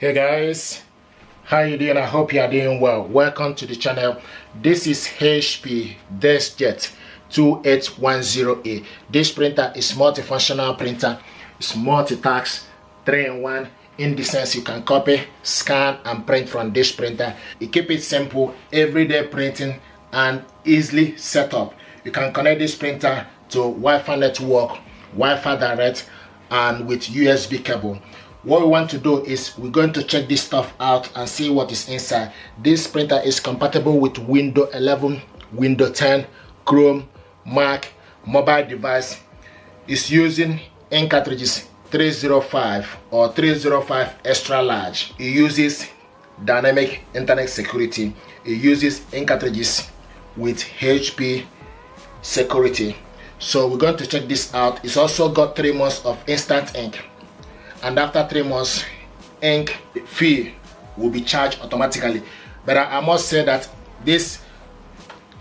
Hey guys, how you doing? I hope you are doing well. Welcome to the channel. This is HP DeskJet 2810e. This printer is multifunctional printer. It's multi-task, 3-in-1. In the sense you can copy, scan and print from this printer. You keep it simple, everyday printing and easily set up. You can connect this printer to Wi-Fi network, Wi-Fi direct and with USB cable. What we want to do is we're going to check this stuff out and see what is inside. This printer is compatible with Windows 11, Windows 10, Chrome, Mac, mobile device. It's using ink cartridges 305 or 305 extra large. It uses dynamic internet security. It uses ink cartridges with HP security. So we're going to check this out. It's also got 3 months of instant ink. And after 3 months, ink fee will be charged automatically. But I must say that this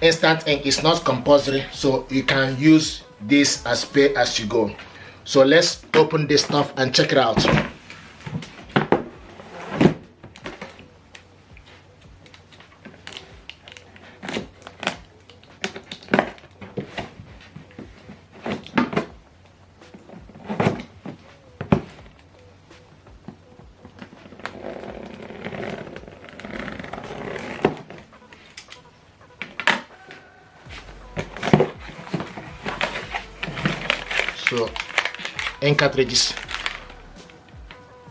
instant ink is not compulsory, so you can use this as pay as you go. So let's open this stuff and check it out. So ink cartridges,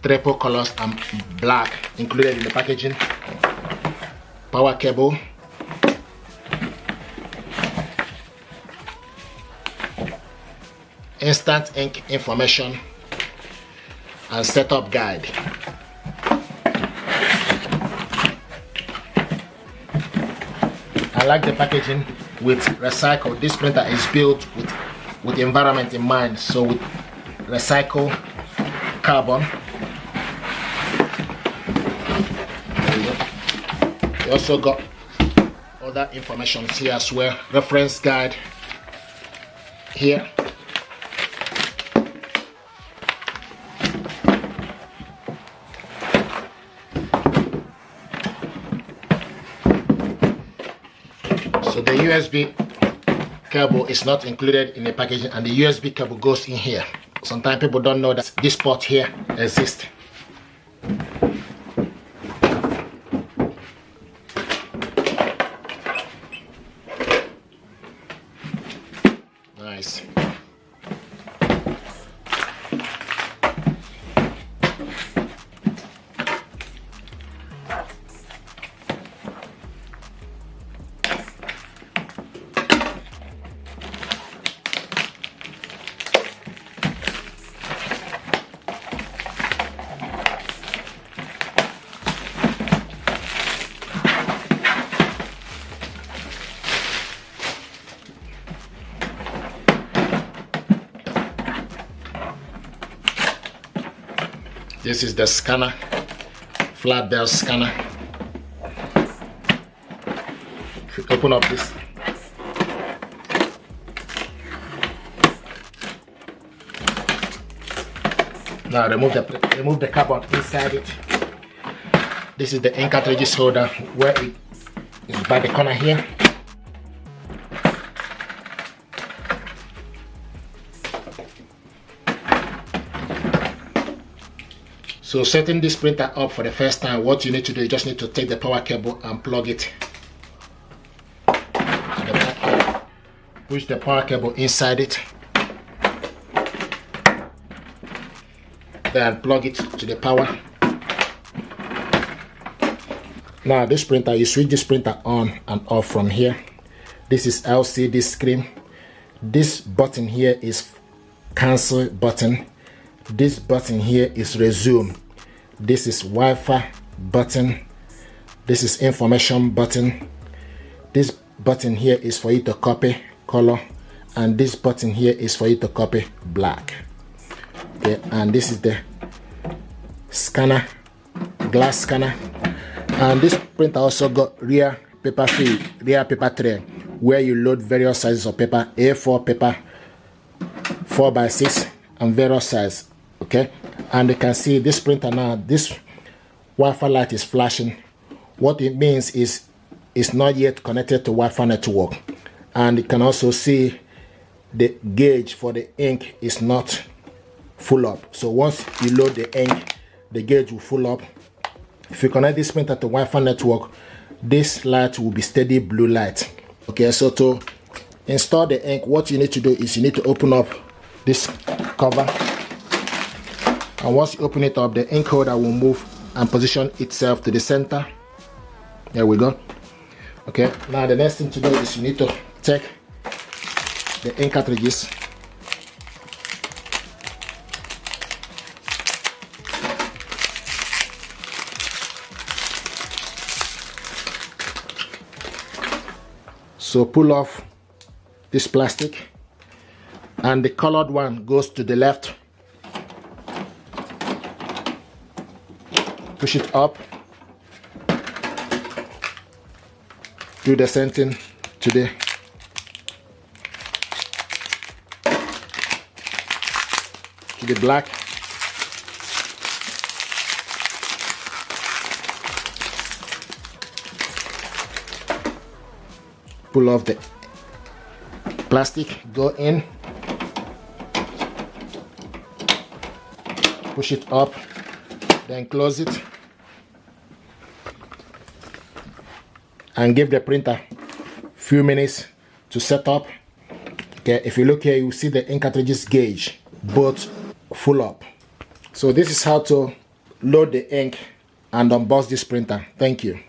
triple colors and black included in the packaging. Power cable, instant ink information and setup guide. I like the packaging with recycle. This printer is built with the environment in mind, so with recycle carbon. We also got other information here as well. Reference guide here. So the USB cable is not included in the packaging, and the USB cable goes in here. Sometimes people don't know that this port here exists. Nice. This is the scanner, flat belt scanner. If you open up this, now remove the carbon inside it. This is the ink cartridges holder where it is by the corner here. So setting this printer up for the first time, what you need to do, you just need to take the power cable and plug it at the back. Push the power cable inside it, then plug it to the power. Now this printer, you switch this printer on and off from here. This is LCD screen. This button here is cancel button. This button here is resume. This is Wi-Fi button. This is information button. This button here is for you to copy color, and this button here is for you to copy black. Okay, and this is the scanner, glass scanner. And this printer also got rear paper tray where you load various sizes of paper, A4 paper, 4x6 and various size. Okay, and you can see this printer now, this Wi-Fi light is flashing. What it means is it's not yet connected to Wi-Fi network. And you can also see the gauge for the ink is not full up. So once you load the ink, the gauge will full up. If you connect this printer to Wi-Fi network, this light will be steady blue light. Okay, so to install the ink, what you need to do is you need to open up this cover, and once you open it up, the ink holder will move and position itself to the center. There we go. Okay, now the next thing to do is you need to take the ink cartridges. So pull off this plastic, and the colored one goes to the left. Push it up. Do the same thing to the black. Pull off the plastic, go in, push it up, then close it, and give the printer few minutes to set up. Okay, if you look here, you see the ink cartridges gauge both full up. So this is how to load the ink and unbox this printer. Thank you.